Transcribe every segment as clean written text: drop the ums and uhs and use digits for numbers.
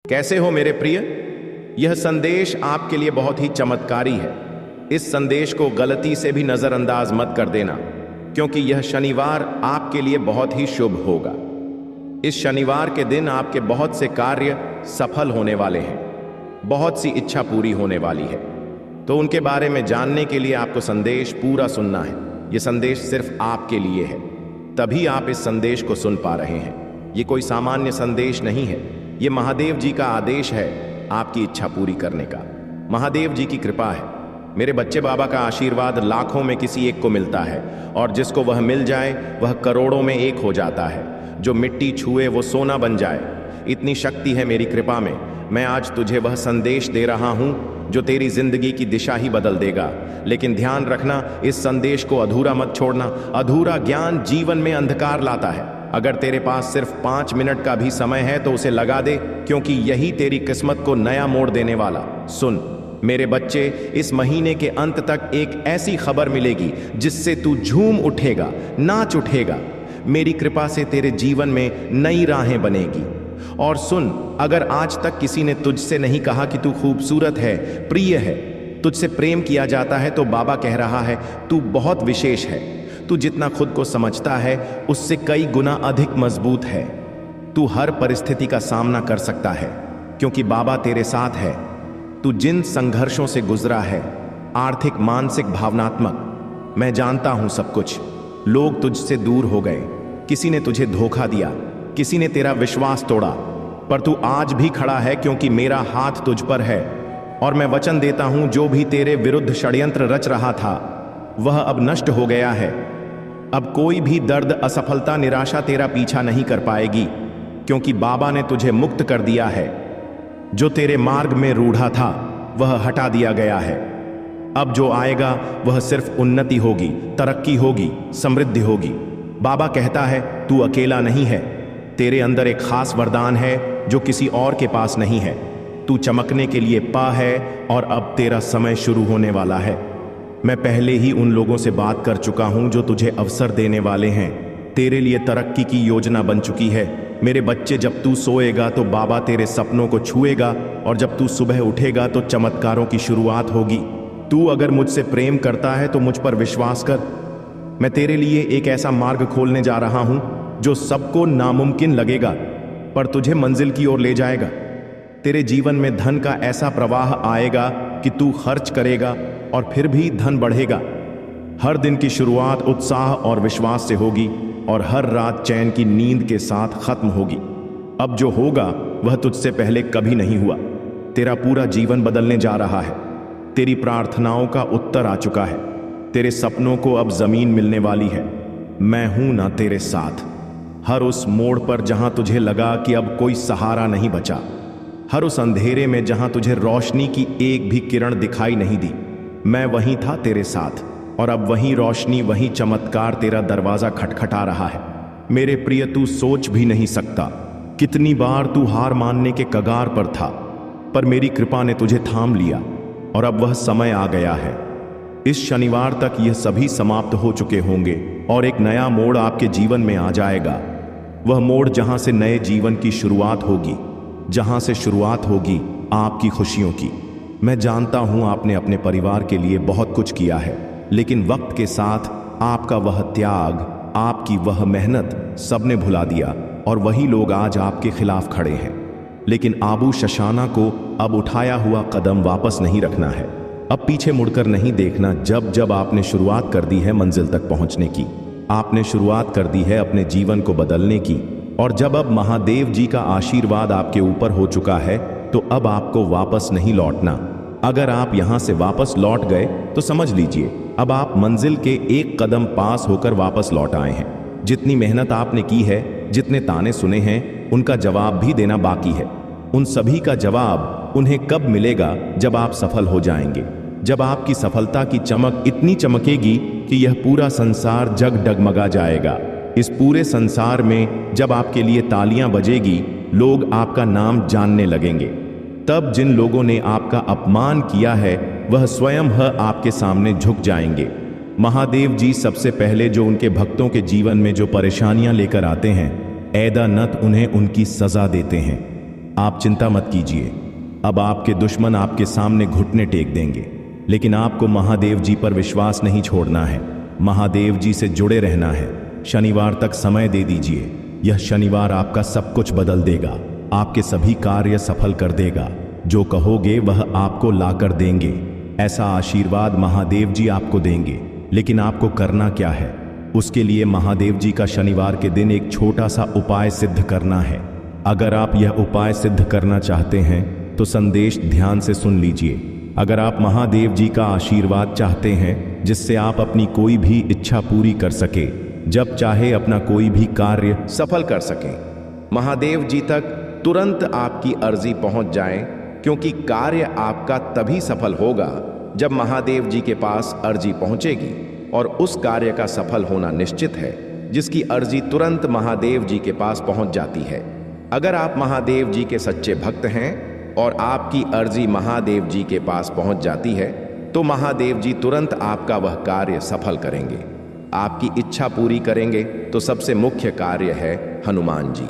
कैसे हो मेरे प्रिय। यह संदेश आपके लिए बहुत ही चमत्कारी है। इस संदेश को गलती से भी नजरअंदाज मत कर देना, क्योंकि यह शनिवार आपके लिए बहुत ही शुभ होगा। इस शनिवार के दिन आपके बहुत से कार्य सफल होने वाले हैं, बहुत सी इच्छा पूरी होने वाली है। तो उनके बारे में जानने के लिए आपको संदेश पूरा सुनना है। यह संदेश सिर्फ आपके लिए है, तभी आप इस संदेश को सुन पा रहे हैं। ये कोई सामान्य संदेश नहीं है, ये महादेव जी का आदेश है आपकी इच्छा पूरी करने का। महादेव जी की कृपा है। मेरे बच्चे बाबा का आशीर्वाद लाखों में किसी एक को मिलता है, और जिसको वह मिल जाए वह करोड़ों में एक हो जाता है। जो मिट्टी छुए वो सोना बन जाए, इतनी शक्ति है मेरी कृपा में। मैं आज तुझे वह संदेश दे रहा हूं जो तेरी जिंदगी की दिशा ही बदल देगा। लेकिन ध्यान रखना, इस संदेश को अधूरा मत छोड़ना। अधूरा ज्ञान जीवन में अंधकार लाता है। अगर तेरे पास सिर्फ 5 मिनट का भी समय है तो उसे लगा दे, क्योंकि यही तेरी किस्मत को नया मोड़ देने वाला। सुन मेरे बच्चे, इस महीने के अंत तक एक ऐसी खबर मिलेगी जिससे तू झूम उठेगा, नाच उठेगा। मेरी कृपा से तेरे जीवन में नई राहें बनेगी। और सुन, अगर आज तक किसी ने तुझसे नहीं कहा कि तू खूबसूरत है, प्रिय है, तुझसे प्रेम किया जाता है, तो बाबा कह रहा है तू बहुत विशेष है। तू जितना खुद को समझता है उससे कई गुना अधिक मजबूत है। तू हर परिस्थिति का सामना कर सकता है, क्योंकि बाबा तेरे साथ है। तू जिन संघर्षों से गुजरा है, आर्थिक, मानसिक, भावनात्मक, मैं जानता हूं सब कुछ। लोग तुझसे दूर हो गए, किसी ने तुझे धोखा दिया, किसी ने तेरा विश्वास तोड़ा, पर तू आज भी खड़ा है, क्योंकि मेरा हाथ तुझ पर है। और मैं वचन देता हूं, जो भी तेरे विरुद्ध षड्यंत्र रच रहा था वह अब नष्ट हो गया है। अब कोई भी दर्द, असफलता, निराशा तेरा पीछा नहीं कर पाएगी, क्योंकि बाबा ने तुझे मुक्त कर दिया है। जो तेरे मार्ग में रूढ़ा था वह हटा दिया गया है। अब जो आएगा वह सिर्फ उन्नति होगी, तरक्की होगी, समृद्धि होगी। बाबा कहता है तू अकेला नहीं है। तेरे अंदर एक खास वरदान है जो किसी और के पास नहीं है। तू चमकने के लिए पा है, और अब तेरा समय शुरू होने वाला है। मैं पहले ही उन लोगों से बात कर चुका हूं जो तुझे अवसर देने वाले हैं। तेरे लिए तरक्की की योजना बन चुकी है। मेरे बच्चे, जब तू सोएगा तो बाबा तेरे सपनों को छुएगा, और जब तू सुबह उठेगा तो चमत्कारों की शुरुआत होगी। तू अगर मुझसे प्रेम करता है तो मुझ पर विश्वास कर। मैं तेरे लिए एक ऐसा मार्ग खोलने जा रहा हूं जो सबको नामुमकिन लगेगा, पर तुझे मंजिल की ओर ले जाएगा। तेरे जीवन में धन का ऐसा प्रवाह आएगा कि तू खर्च करेगा और फिर भी धन बढ़ेगा। हर दिन की शुरुआत उत्साह और विश्वास से होगी, और हर रात चैन की नींद के साथ खत्म होगी। अब जो होगा वह तुझसे पहले कभी नहीं हुआ। तेरा पूरा जीवन बदलने जा रहा है। तेरी प्रार्थनाओं का उत्तर आ चुका है। तेरे सपनों को अब जमीन मिलने वाली है। मैं हूं ना तेरे साथ। हर उस मोड़ पर जहां तुझे लगा कि अब कोई सहारा नहीं बचा, हर उस अंधेरे में जहां तुझे रोशनी की एक भी किरण दिखाई नहीं दी, मैं वहीं था तेरे साथ। और अब वही रोशनी, वही चमत्कार तेरा दरवाजा खटखटा रहा है। मेरे प्रिय, तू सोच भी नहीं सकता कितनी बार तू हार मानने के कगार पर था, पर मेरी कृपा ने तुझे थाम लिया, और अब वह समय आ गया है। इस शनिवार तक यह सभी समाप्त हो चुके होंगे, और एक नया मोड़ आपके जीवन में आ जाएगा। वह मोड़ जहां से नए जीवन की शुरुआत होगी, जहां से शुरुआत होगी आपकी खुशियों की। मैं जानता हूं आपने अपने परिवार के लिए बहुत कुछ किया है, लेकिन वक्त के साथ आपका वह त्याग, आपकी वह मेहनत सबने भुला दिया, और वही लोग आज आपके खिलाफ खड़े हैं। लेकिन आबू शशाना को अब उठाया हुआ कदम वापस नहीं रखना है। अब पीछे मुड़कर नहीं देखना। जब जब आपने शुरुआत कर दी है मंजिल तक पहुंचने की, आपने शुरुआत कर दी है अपने जीवन को बदलने की, और जब अब महादेव जी का आशीर्वाद आपके ऊपर हो चुका है, तो अब आपको वापस नहीं लौटना। अगर आप यहां से वापस लौट गए तो समझ लीजिए अब आप मंजिल के एक कदम पास होकर वापस लौट आए हैं। जितनी मेहनत आपने की है, जितने ताने सुने हैं, उनका जवाब भी देना बाकी है। उन सभी का जवाब उन्हें कब मिलेगा? जब आप सफल हो जाएंगे। जब आपकी सफलता की चमक इतनी चमकेगी कि यह पूरा संसार जग डगमगा जाएगा। इस पूरे संसार में जब आपके लिए तालियां बजेगी, लोग आपका नाम जानने लगेंगे। तब जिन लोगों ने आपका अपमान किया है वह स्वयं आपके सामने झुक जाएंगे। महादेव जी सबसे पहले जो उनके भक्तों के जीवन में जो परेशानियां लेकर आते हैं, ऐदा नत उन्हें उनकी सजा देते हैं। आप चिंता मत कीजिए। अब आपके दुश्मन आपके सामने घुटने टेक देंगे, लेकिन आपको महादेव जी पर विश्वास नहीं छोड़ना है। महादेव जी से जुड़े रहना है। शनिवार तक समय दे दीजिए। यह शनिवार आपका सब कुछ बदल देगा, आपके सभी कार्य सफल कर देगा। जो कहोगे वह आपको लाकर देंगे। ऐसा आशीर्वाद महादेव जी आपको देंगे। लेकिन आपको करना क्या है? उसके लिए महादेव जी का शनिवार के दिन एक छोटा सा उपाय सिद्ध करना है। अगर आप यह उपाय सिद्ध करना चाहते हैं तो संदेश ध्यान से सुन लीजिए। अगर आप महादेव जी का आशीर्वाद चाहते हैं जिससे आप अपनी कोई भी इच्छा पूरी कर सके, जब चाहे अपना कोई भी कार्य सफल कर सकें, महादेव जी तक तुरंत आपकी अर्जी पहुंच जाए, क्योंकि कार्य आपका तभी सफल होगा जब महादेव जी के पास अर्जी पहुंचेगी, और उस कार्य का सफल होना निश्चित है जिसकी अर्जी तुरंत महादेव जी के पास पहुंच जाती है। अगर आप महादेव जी के सच्चे भक्त हैं और आपकी अर्जी महादेव जी के पास पहुंच जाती है, तो महादेव जी तुरंत आपका वह कार्य सफल करेंगे, आपकी इच्छा पूरी करेंगे। तो सबसे मुख्य कार्य है हनुमान जी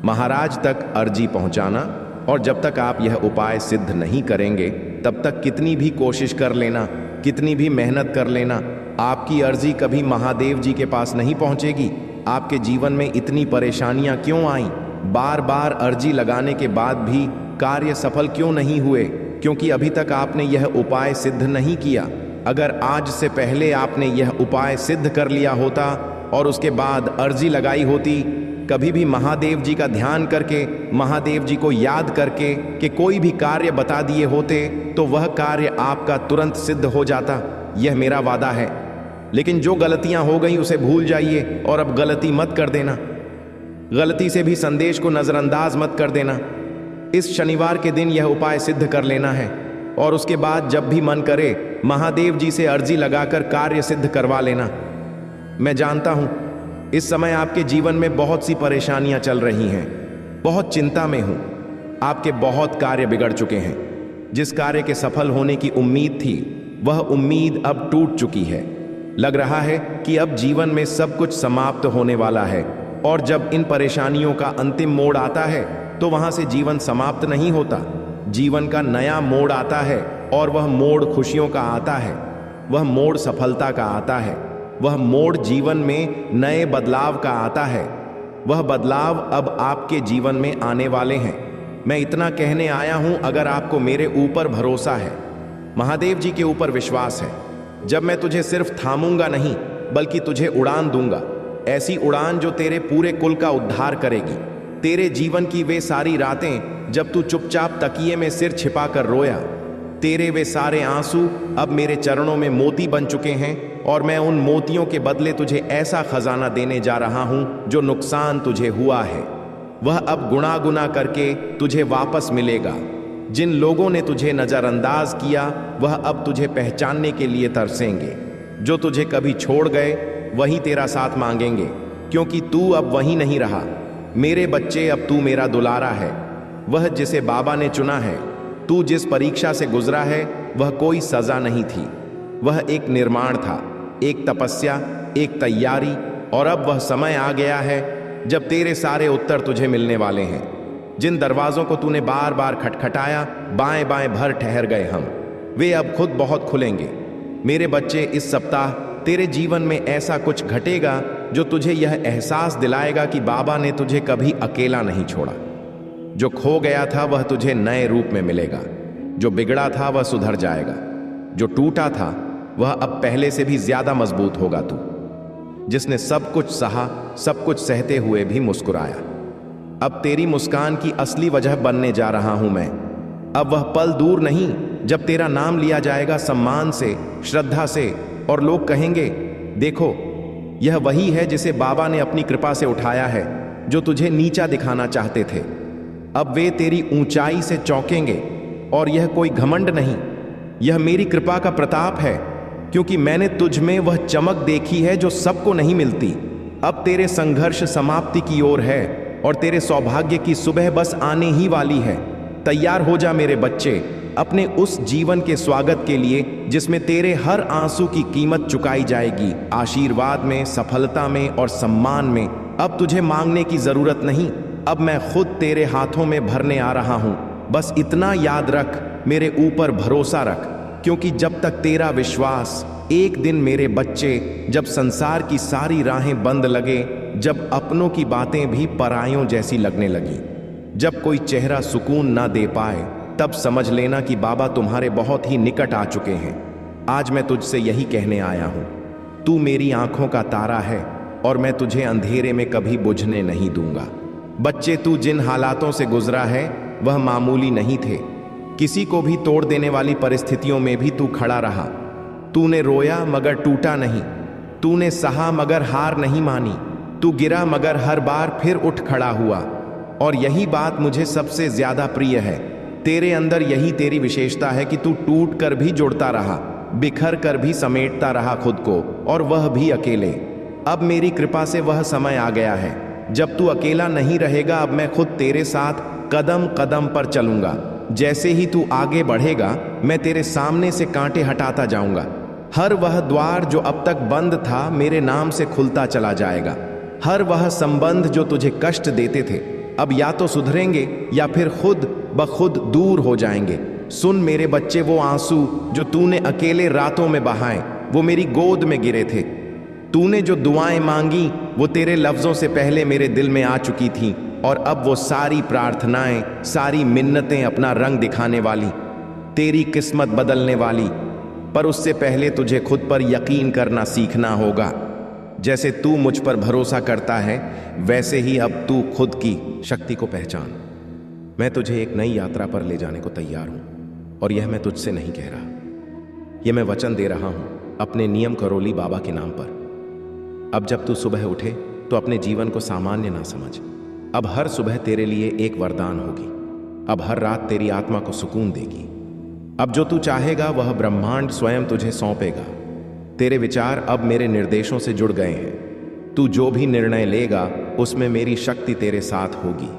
महाराज तक अर्जी पहुंचाना। और जब तक आप यह उपाय सिद्ध नहीं करेंगे, तब तक कितनी भी कोशिश कर लेना, कितनी भी मेहनत कर लेना, आपकी अर्जी कभी महादेव जी के पास नहीं पहुंचेगी। आपके जीवन में इतनी परेशानियां क्यों आईं? बार बार अर्जी लगाने के बाद भी कार्य सफल क्यों नहीं हुए? क्योंकि अभी तक आपने यह उपाय सिद्ध नहीं किया। अगर आज से पहले आपने यह उपाय सिद्ध कर लिया होता और उसके बाद अर्जी लगाई होती, कभी भी महादेव जी का ध्यान करके, महादेव जी को याद करके कि कोई भी कार्य बता दिए होते, तो वह कार्य आपका तुरंत सिद्ध हो जाता। यह मेरा वादा है। लेकिन जो गलतियां हो गई उसे भूल जाइए और अब गलती मत कर देना। गलती से भी संदेश को नजरअंदाज मत कर देना। इस शनिवार के दिन यह उपाय सिद्ध कर लेना है, और उसके बाद जब भी मन करे महादेव जी से अर्जी लगाकर कार्य सिद्ध करवा लेना। मैं जानता हूं इस समय आपके जीवन में बहुत सी परेशानियां चल रही हैं, बहुत चिंता में हूं। आपके बहुत कार्य बिगड़ चुके हैं। जिस कार्य के सफल होने की उम्मीद थी, वह उम्मीद अब टूट चुकी है। लग रहा है कि अब जीवन में सब कुछ समाप्त होने वाला है, और जब इन परेशानियों का अंतिम मोड़ आता है तो वहां से जीवन समाप्त नहीं होता। जीवन का नया मोड़ आता है, और वह मोड़ खुशियों का आता है, वह मोड़ सफलता का आता है, वह मोड़ जीवन में नए बदलाव का आता है। वह बदलाव अब आपके जीवन में आने वाले हैं। मैं इतना कहने आया हूं, अगर आपको मेरे ऊपर भरोसा है, महादेव जी के ऊपर विश्वास है, जब मैं तुझे सिर्फ थामूंगा नहीं बल्कि तुझे उड़ान दूंगा, ऐसी उड़ान जो तेरे पूरे कुल का उद्धार करेगी। तेरे जीवन की वे सारी रातें जब तू चुपचाप तकिए में सिर छिपाकर रोया, तेरे वे सारे आंसू अब मेरे चरणों में मोती बन चुके हैं, और मैं उन मोतियों के बदले तुझे ऐसा खजाना देने जा रहा हूं जो नुकसान तुझे हुआ है वह अब गुणा गुना करके तुझे वापस मिलेगा। जिन लोगों ने तुझे नजरअंदाज किया, वह अब तुझे पहचानने के लिए तरसेंगे। जो तुझे कभी छोड़ गए वही तेरा साथ मांगेंगे, क्योंकि तू अब वही नहीं रहा। मेरे बच्चे, अब तू मेरा दुलारा है, वह जिसे बाबा ने चुना है। तू जिस परीक्षा से गुजरा है वह कोई सजा नहीं थी, वह एक निर्माण था, एक तपस्या, एक तैयारी। और अब वह समय आ गया है जब तेरे सारे उत्तर तुझे मिलने वाले हैं। जिन दरवाजों को तूने बार बार खटखटाया, बाएं बाएं भर ठहर गए हम, वे अब खुद बहुत खुलेंगे। मेरे बच्चे, इस सप्ताह तेरे जीवन में ऐसा कुछ घटेगा जो तुझे यह एहसास दिलाएगा कि बाबा ने तुझे कभी अकेला नहीं छोड़ा। जो खो गया था वह तुझे नए रूप में मिलेगा, जो बिगड़ा था वह सुधर जाएगा, जो टूटा था वह अब पहले से भी ज्यादा मजबूत होगा। तू जिसने सब कुछ सहा, सब कुछ सहते हुए भी मुस्कुराया, अब तेरी मुस्कान की असली वजह बनने जा रहा हूं मैं। अब वह पल दूर नहीं जब तेरा नाम लिया जाएगा सम्मान से, श्रद्धा से, और लोग कहेंगे, देखो यह वही है जिसे बाबा ने अपनी कृपा से उठाया है, जो तुझे नीचा दिखाना चाहते थे। अब वे तेरी ऊंचाई से चौंकेंगे, और यह कोई घमंड नहीं, यह मेरी कृपा का प्रताप है, क्योंकि मैंने तुझ में वह चमक देखी है जो सबको नहीं मिलती। अब तेरे संघर्ष समाप्ति की ओर है, और तेरे सौभाग्य की सुबह बस आने ही वाली है। तैयार हो जा मेरे बच्चे, अपने उस जीवन के स्वागत के लिए जिसमें तेरे हर आंसू की कीमत चुकाई जाएगी। आशीर्वाद में, सफलता में और सम्मान में अब तुझे मांगने की जरूरत नहीं, अब मैं खुद तेरे हाथों में भरने आ रहा हूं। बस इतना याद रख, मेरे ऊपर भरोसा रख, क्योंकि जब तक तेरा विश्वास, एक दिन मेरे बच्चे, जब संसार की सारी राहें बंद लगे, जब अपनों की बातें भी परायों जैसी लगने लगी, जब कोई चेहरा सुकून ना दे पाए, तब समझ लेना कि बाबा तुम्हारे बहुत ही निकट आ चुके हैं। आज मैं तुझसे यही कहने आया हूं, तू मेरी आंखों का तारा है और मैं तुझे अंधेरे में कभी बुझने नहीं दूंगा। बच्चे, तू जिन हालातों से गुजरा है वह मामूली नहीं थे। किसी को भी तोड़ देने वाली परिस्थितियों में भी तू खड़ा रहा। तूने रोया मगर टूटा नहीं, तूने सहा मगर हार नहीं मानी, तू गिरा मगर हर बार फिर उठ खड़ा हुआ। और यही बात मुझे सबसे ज्यादा प्रिय है, तेरे अंदर यही तेरी विशेषता है कि तू टूट कर भी जुड़ता रहा, बिखर कर भी समेटता रहा खुद को, और वह भी अकेले। अब मेरी कृपा से वह समय आ गया है जब तू अकेला नहीं रहेगा। अब मैं खुद तेरे साथ कदम कदम पर चलूंगा। जैसे ही तू आगे बढ़ेगा, मैं तेरे सामने से कांटे हटाता जाऊंगा। हर वह द्वार जो अब तक बंद था, मेरे नाम से खुलता चला जाएगा। हर वह संबंध जो तुझे कष्ट देते थे, अब या तो सुधरेंगे या फिर खुद ब खुद दूर हो जाएंगे। सुन मेरे बच्चे, वो आंसू जो तूने अकेले रातों में बहाए, वो मेरी गोद में गिरे थे। तूने जो दुआएं मांगी, वो तेरे लफ्जों से पहले मेरे दिल में आ चुकी थीं, और अब वो सारी प्रार्थनाएं, सारी मिन्नतें अपना रंग दिखाने वाली, तेरी किस्मत बदलने वाली। पर उससे पहले तुझे खुद पर यकीन करना सीखना होगा। जैसे तू मुझ पर भरोसा करता है, वैसे ही अब तू खुद की शक्ति को पहचान। मैं तुझे एक नई यात्रा पर ले जाने को तैयार हूं, और यह मैं तुझसे नहीं कह रहा, यह मैं वचन दे रहा हूं अपने नियम करोली बाबा के नाम पर। अब जब तू सुबह उठे तो अपने जीवन को सामान्य ना समझ। अब हर सुबह तेरे लिए एक वरदान होगी। अब हर रात तेरी आत्मा को सुकून देगी। अब जो तू चाहेगा वह ब्रह्मांड स्वयं तुझे सौंपेगा। तेरे विचार अब मेरे निर्देशों से जुड़ गए हैं। तू जो भी निर्णय लेगा, उसमें मेरी शक्ति तेरे साथ होगी।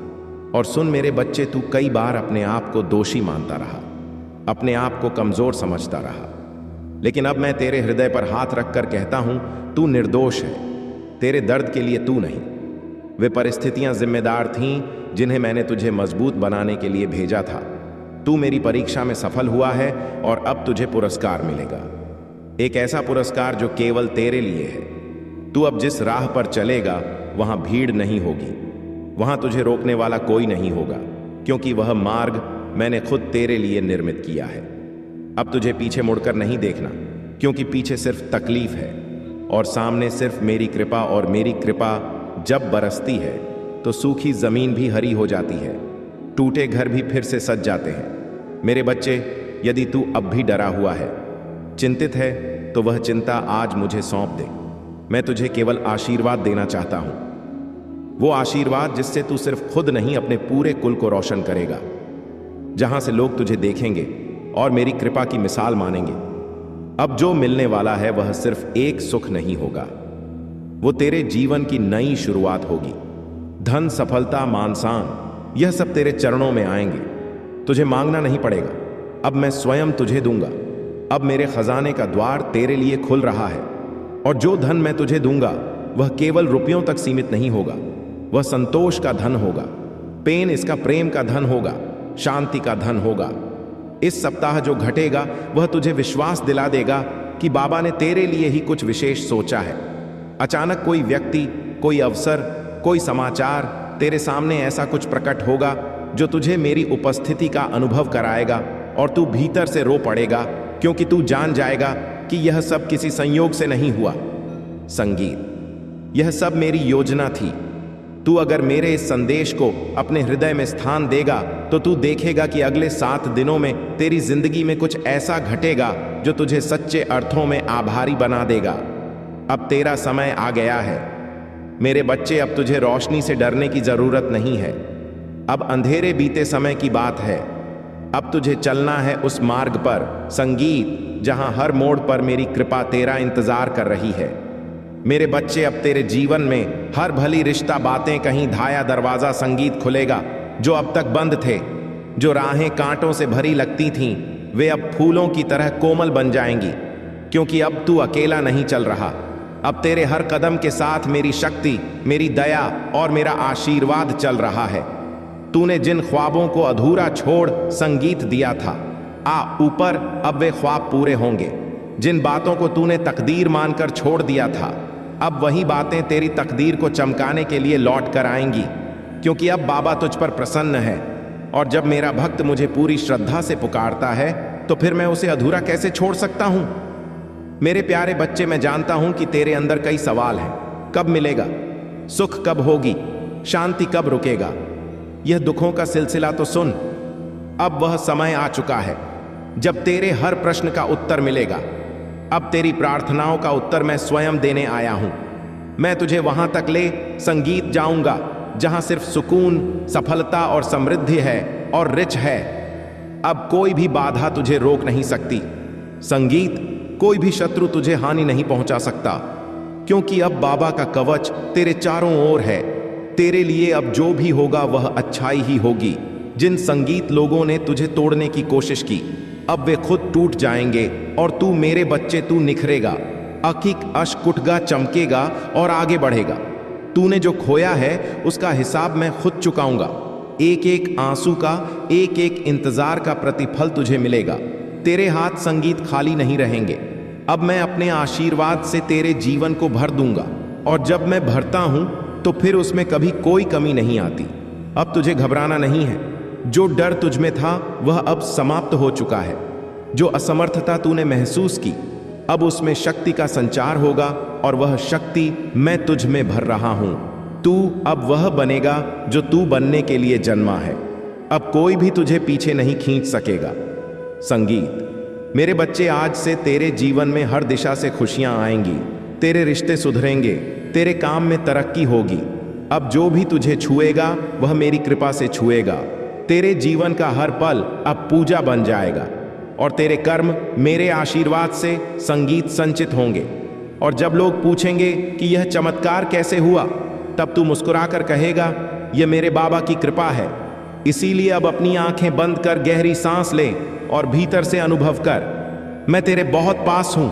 और सुन मेरे बच्चे, तू कई बार अपने आप को दोषी मानता रहा, अपने आप को कमजोर समझता रहा, लेकिन अब मैं तेरे हृदय पर हाथ रखकर कहता हूं, तू निर्दोष है। तेरे दर्द के लिए तू नहीं, वे परिस्थितियां जिम्मेदार थीं जिन्हें मैंने तुझे मजबूत बनाने के लिए भेजा था। तू मेरी परीक्षा में सफल हुआ है और अब तुझे पुरस्कार मिलेगा, एक ऐसा पुरस्कार जो केवल तेरे लिए है। तू अब जिस राह पर चलेगा वहां भीड़ नहीं होगी, वहां तुझे रोकने वाला कोई नहीं होगा, क्योंकि वह मार्ग मैंने खुद तेरे लिए निर्मित किया है। अब तुझे पीछे मुड़कर नहीं देखना, क्योंकि पीछे सिर्फ तकलीफ है और सामने सिर्फ मेरी कृपा। और मेरी कृपा जब बरसती है तो सूखी जमीन भी हरी हो जाती है, टूटे घर भी फिर से सज जाते हैं। मेरे बच्चे, यदि तू अब भी डरा हुआ है, चिंतित है, तो वह चिंता आज मुझे सौंप दे। मैं तुझे केवल आशीर्वाद देना चाहता हूं, वो आशीर्वाद जिससे तू सिर्फ खुद नहीं अपने पूरे कुल को रोशन करेगा, जहां से लोग तुझे देखेंगे और मेरी कृपा की मिसाल मानेंगे। अब जो मिलने वाला है वह सिर्फ एक सुख नहीं होगा, वो तेरे जीवन की नई शुरुआत होगी। धन, सफलता, मान शान, यह सब तेरे चरणों में आएंगे। तुझे मांगना नहीं पड़ेगा, अब मैं स्वयं तुझे दूंगा। अब मेरे खजाने का द्वार तेरे लिए खुल रहा है, और जो धन मैं तुझे दूंगा वह केवल रुपयों तक सीमित नहीं होगा, वह संतोष का धन होगा। पेन इसका प्रेम का धन होगा, शांति का धन होगा। इस सप्ताह जो घटेगा वह तुझे विश्वास दिला देगा कि बाबा ने तेरे लिए ही कुछ विशेष सोचा है। अचानक कोई व्यक्ति, कोई अवसर, कोई समाचार तेरे सामने ऐसा कुछ प्रकट होगा जो तुझे मेरी उपस्थिति का अनुभव कराएगा, और तू भीतर से रो पड़ेगा, क्योंकि तू जान जाएगा कि यह सब किसी संयोग से नहीं हुआ। संगीत, यह सब मेरी योजना थी। तू अगर मेरे इस संदेश को अपने हृदय में स्थान देगा तो तू देखेगा कि अगले 7 दिनों में तेरी जिंदगी में कुछ ऐसा घटेगा जो तुझे सच्चे अर्थों में आभारी बना देगा। अब तेरा समय आ गया है मेरे बच्चे। अब तुझे रोशनी से डरने की जरूरत नहीं है, अब अंधेरे बीते समय की बात है। अब तुझे चलना है उस मार्ग पर, संगीत, जहां हर मोड़ पर मेरी कृपा तेरा इंतजार कर रही है। मेरे बच्चे, अब तेरे जीवन में हर भली रिश्ता, बातें, कहीं धाया दरवाजा, संगीत खुलेगा जो अब तक बंद थे। जो राहें कांटों से भरी लगती थीं, वे अब फूलों की तरह कोमल बन जाएंगी, क्योंकि अब तू अकेला नहीं चल रहा, अब तेरे हर कदम के साथ मेरी शक्ति, मेरी दया और मेरा आशीर्वाद चल रहा है। तूने जिन ख्वाबों को अधूरा छोड़ संगीत दिया था, आ ऊपर अब वे ख्वाब पूरे होंगे। जिन बातों को तूने तकदीर मानकर छोड़ दिया था, अब वही बातें तेरी तकदीर को चमकाने के लिए लौट कर आएंगी, क्योंकि अब बाबा तुझ पर प्रसन्न है। और जब मेरा भक्त मुझे पूरी श्रद्धा से पुकारता है, तो फिर मैं उसे अधूरा कैसे छोड़ सकता हूं? मेरे प्यारे बच्चे, मैं जानता हूं कि तेरे अंदर कई सवाल हैं। कब मिलेगा? सुख कब होगी? शांति कब रुकेगा? यह दुखों का सिलसिला तो सुन। अब वह समय आ चुका है जब तेरे हर प्रश्न का उत्तर मिलेगा। अब तेरी प्रार्थनाओं का उत्तर मैं स्वयं देने आया हूं। मैं तुझे वहां तक ले संगीत जाऊंगा जहां सिर्फ सुकून, सफलता और समृद्धि है और रिच है। अब कोई भी बाधा तुझे रोक नहीं सकती। संगीत, कोई भी शत्रु तुझे हानि नहीं पहुंचा सकता, क्योंकि अब बाबा का कवच तेरे चारों ओर है। तेरे लिए अब जो भी होगा वह अच्छाई ही होगी। जिन संगीत लोगों ने तुझे तोड़ने की कोशिश की, अब वे खुद टूट जाएंगे और तू मेरे बच्चे, तू निखरेगा, अकिक अशकुटगा चमकेगा और आगे बढ़ेगा। तूने जो खोया है उसका हिसाब मैं खुद चुकाऊंगा। एक एक आंसू का, एक एक इंतजार का प्रतिफल तुझे मिलेगा। तेरे हाथ संगीत खाली नहीं रहेंगे। अब मैं अपने आशीर्वाद से तेरे जीवन को भर दूंगा, और जब मैं भरता हूं तो फिर उसमें कभी कोई कमी नहीं आती। अब तुझे घबराना नहीं है। जो डर तुझ में था वह अब समाप्त हो चुका है। जो असमर्थता तूने महसूस की, अब उसमें शक्ति का संचार होगा, और वह शक्ति मैं तुझ में भर रहा हूं। तू अब वह बनेगा जो तू बनने के लिए जन्मा है। अब कोई भी तुझे पीछे नहीं खींच सकेगा। संगीत, मेरे बच्चे, आज से तेरे जीवन में हर दिशा से खुशियां आएंगी। तेरे रिश्ते सुधरेंगे, तेरे काम में तरक्की होगी। अब जो भी तुझे छुएगा वह मेरी कृपा से छुएगा। तेरे जीवन का हर पल अब पूजा बन जाएगा, और तेरे कर्म मेरे आशीर्वाद से संगीत संचित होंगे। और जब लोग पूछेंगे कि यह चमत्कार कैसे हुआ, तब तू मुस्कुराकर कहेगा, यह मेरे बाबा की कृपा है। इसीलिए अब अपनी आंखें बंद कर गहरी सांस ले और भीतर से अनुभव कर, मैं तेरे बहुत पास हूं।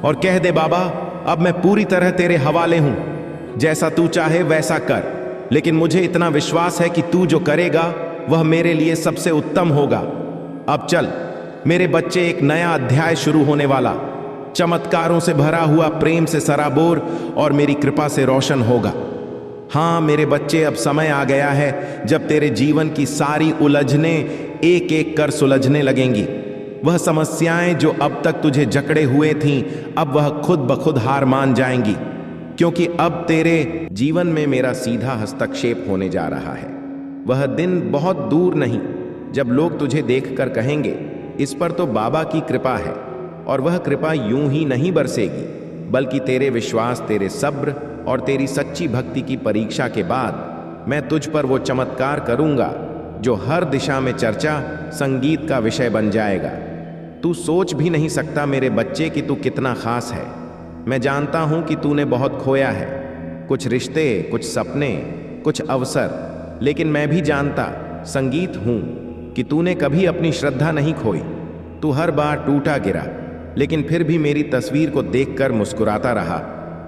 और कह दे, बाबा, अब मैं पूरी तरह तेरे हवाले हूं। जैसा तू चाहे वैसा कर, लेकिन मुझे इतना विश्वास है कि तू जो करेगा वह मेरे लिए सबसे उत्तम होगा। अब चल मेरे बच्चे, एक नया अध्याय शुरू होने वाला, चमत्कारों से भरा हुआ, प्रेम से सराबोर और मेरी कृपा से रोशन होगा। हाँ मेरे बच्चे, अब समय आ गया है जब तेरे जीवन की सारी उलझनें एक एक कर सुलझने लगेंगी। वह समस्याएं जो अब तक तुझे जकड़े हुए थीं, अब वह खुद ब खुद हार मान जाएंगी, क्योंकि अब तेरे जीवन में मेरा सीधा हस्तक्षेप होने जा रहा है। वह दिन बहुत दूर नहीं जब लोग तुझे देखकर कहेंगे, इस पर तो बाबा की कृपा है। और वह कृपा यूं ही नहीं बरसेगी, बल्कि तेरे विश्वास, तेरे सब्र और तेरी सच्ची भक्ति की परीक्षा के बाद मैं तुझ पर वो चमत्कार करूंगा जो हर दिशा में चर्चा, संगीत का विषय बन जाएगा। तू सोच भी नहीं सकता मेरे बच्चे कि तू कितना खास है। मैं जानता हूं कि तूने बहुत खोया है, कुछ रिश्ते, कुछ सपने, कुछ अवसर, लेकिन मैं भी जानता, संगीत हूं, कि तूने कभी अपनी श्रद्धा नहीं खोई। तू हर बार टूटा गिरा, लेकिन फिर भी मेरी तस्वीर को देखकर मुस्कुराता रहा,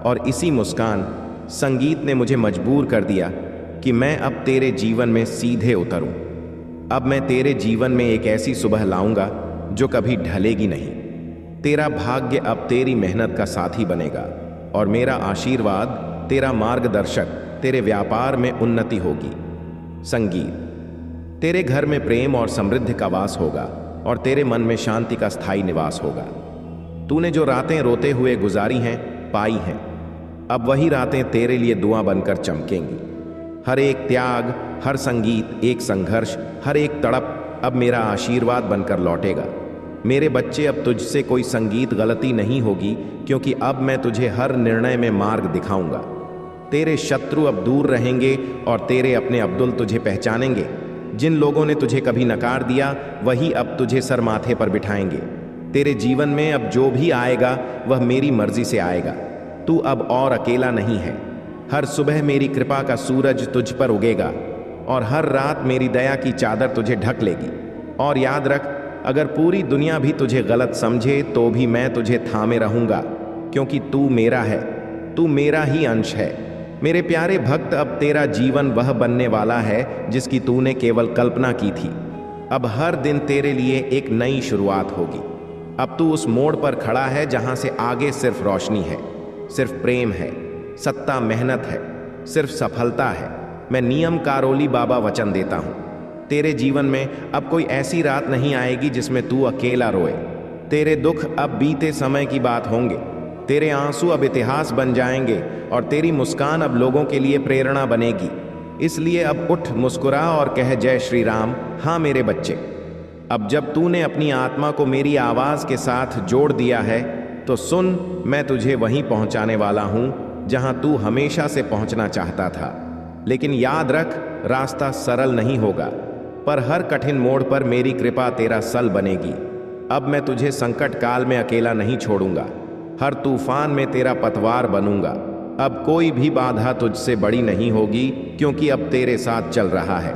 और इसी मुस्कान, संगीत ने मुझे मजबूर कर दिया कि मैं अब तेरे जीवन में सीधे उतरूं। अब मैं तेरे जीवन में एक ऐसी सुबह लाऊंगा जो कभी ढलेगी नहीं। तेरा भाग्य अब तेरी मेहनत का साथी बनेगा, और मेरा आशीर्वाद तेरा मार्गदर्शक, तेरे व्यापार में उन्नति होगी। संगीत, तेरे घर में प्रेम और समृद्धि का वास होगा, और तेरे मन में शांति का स्थायी निवास होगा। तूने जो रातें रोते हुए गुजारी हैं, पाई हैं, अब वही रातें तेरे लिए दुआ बनकर चमकेंगी। हर एक त्याग, हर संगीत, एक संघर्ष, हर एक तड़प अब मेरा आशीर्वाद बनकर लौटेगा। मेरे बच्चे, अब तुझसे कोई संगीत गलती नहीं होगी, क्योंकि अब मैं तुझे हर निर्णय में मार्ग दिखाऊंगा। तेरे शत्रु अब दूर रहेंगे, और तेरे अपने अब्दुल तुझे पहचानेंगे। जिन लोगों ने तुझे कभी नकार दिया, वही अब तुझे सर माथे पर बिठाएंगे। तेरे जीवन में अब जो भी आएगा वह मेरी मर्जी से आएगा। तू अब और अकेला नहीं है। हर सुबह मेरी कृपा का सूरज तुझ पर उगेगा, और हर रात मेरी दया की चादर तुझे ढक लेगी। और याद रख, अगर पूरी दुनिया भी तुझे गलत समझे तो भी मैं तुझे थामे रहूंगा, क्योंकि तू मेरा है। तू मेरा ही अंश है। मेरे प्यारे भक्त, अब तेरा जीवन वह बनने वाला है जिसकी तूने केवल कल्पना की थी। अब हर दिन तेरे लिए एक नई शुरुआत होगी। अब तू उस मोड़ पर खड़ा है जहां से आगे सिर्फ रोशनी है, सिर्फ प्रेम है, सत्ता, मेहनत है, सिर्फ सफलता है। मैं नियम कारोली बाबा वचन देता हूं, तेरे जीवन में अब कोई ऐसी रात नहीं आएगी जिसमें तू अकेला रोए। तेरे दुख अब बीते समय की बात होंगे, तेरे आंसू अब इतिहास बन जाएंगे और तेरी मुस्कान अब लोगों के लिए प्रेरणा बनेगी। इसलिए अब उठ, मुस्कुरा और कह जय श्री राम। हाँ मेरे बच्चे, अब जब तूने अपनी आत्मा को मेरी आवाज के साथ जोड़ दिया है तो सुन, मैं तुझे वहीं पहुंचाने वाला हूं जहां तू हमेशा से पहुंचना चाहता था। लेकिन याद रख, रास्ता सरल नहीं होगा, पर हर कठिन मोड़ पर मेरी कृपा तेरा सल बनेगी। अब मैं तुझे संकट काल में अकेला नहीं छोड़ूंगा, हर तूफान में तेरा पतवार बनूंगा। अब कोई भी बाधा तुझसे बड़ी नहीं होगी, क्योंकि अब तेरे साथ चल रहा है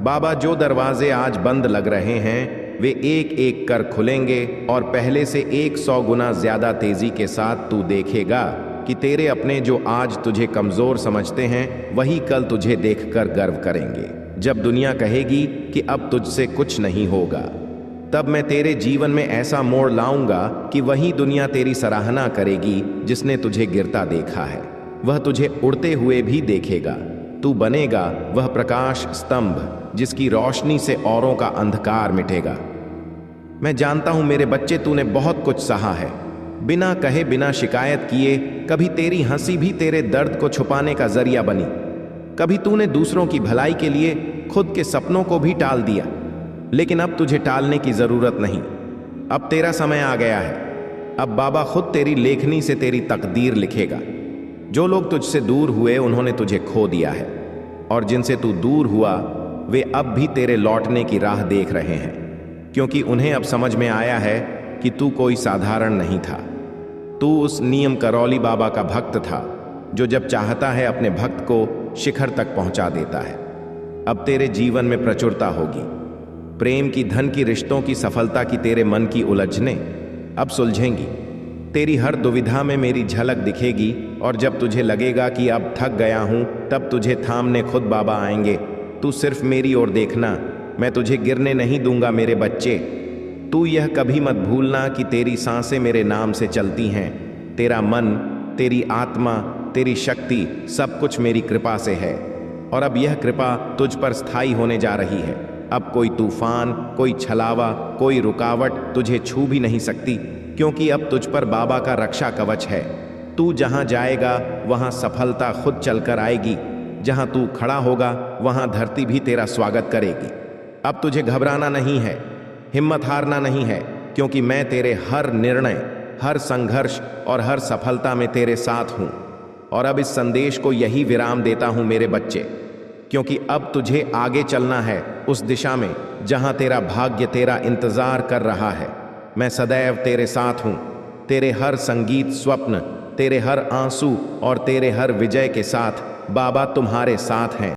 बाबा। जो दरवाजे आज बंद लग रहे हैं वे एक एक कर खुलेंगे और पहले से 100 गुना ज्यादा तेजी के साथ तू देखेगा कि तेरे अपने जो आज तुझे कमजोर समझते हैं वही कल तुझे देखकर गर्व करेंगे। जब दुनिया कहेगी कि अब तुझसे कुछ नहीं होगा, तब मैं तेरे जीवन में ऐसा मोड़ लाऊंगा कि वही दुनिया तेरी सराहना करेगी। जिसने तुझे गिरता देखा है वह तुझे उड़ते हुए भी देखेगा। तू बनेगा वह प्रकाश स्तंभ जिसकी रोशनी से औरों का अंधकार मिटेगा। मैं जानता हूं मेरे बच्चे, तूने बहुत कुछ सहा है, बिना कहे, बिना शिकायत किए। कभी तेरी हंसी भी तेरे दर्द को छुपाने का जरिया बनी। कभी तूने दूसरों की भलाई के लिए खुद के सपनों को भी टाल दिया, लेकिन अब तुझे टालने की जरूरत नहीं। अब तेरा समय आ गया है। अब बाबा खुद तेरी लेखनी से तेरी तकदीर लिखेगा। जो लोग तुझसे दूर हुए उन्होंने तुझे खो दिया है, और जिनसे तू दूर हुआ वे अब भी तेरे लौटने की राह देख रहे हैं, क्योंकि उन्हें अब समझ में आया है कि तू कोई साधारण नहीं था। तू उस नियम करौली बाबा का भक्त था जो जब चाहता है अपने भक्त को शिखर तक पहुंचा देता है। अब तेरे जीवन में प्रचुरता होगी, प्रेम की, धन की, रिश्तों की, सफलता की। तेरे मन की उलझनें अब सुलझेंगी। तेरी हर दुविधा में मेरी झलक दिखेगी, और जब तुझे लगेगा कि अब थक गया हूं, तब तुझे थामने खुद बाबा आएंगे। तू सिर्फ मेरी ओर देखना, मैं तुझे गिरने नहीं दूंगा मेरे बच्चे। तू यह कभी मत भूलना कि तेरी सांसें मेरे नाम से चलती हैं। तेरा मन, तेरी आत्मा, तेरी शक्ति, सब कुछ मेरी कृपा से है, और अब यह कृपा तुझ पर स्थायी होने जा रही है। अब कोई तूफान, कोई छलावा, कोई रुकावट तुझे छू भी नहीं सकती, क्योंकि अब तुझ पर बाबा का रक्षा कवच है। तू जहां जाएगा वहां सफलता खुद चलकर आएगी। जहां तू खड़ा होगा वहां धरती भी तेरा स्वागत करेगी। अब तुझे घबराना नहीं है, हिम्मत हारना नहीं है, क्योंकि मैं तेरे हर निर्णय, हर संघर्ष और हर सफलता में तेरे साथ हूं। और अब इस संदेश को यही विराम देता हूं मेरे बच्चे, क्योंकि अब तुझे आगे चलना है उस दिशा में जहां तेरा भाग्य तेरा इंतजार कर रहा है। मैं सदैव तेरे साथ हूं, तेरे हर संगीत, स्वप्न, तेरे हर आंसू और तेरे हर विजय के साथ बाबा तुम्हारे साथ हैं।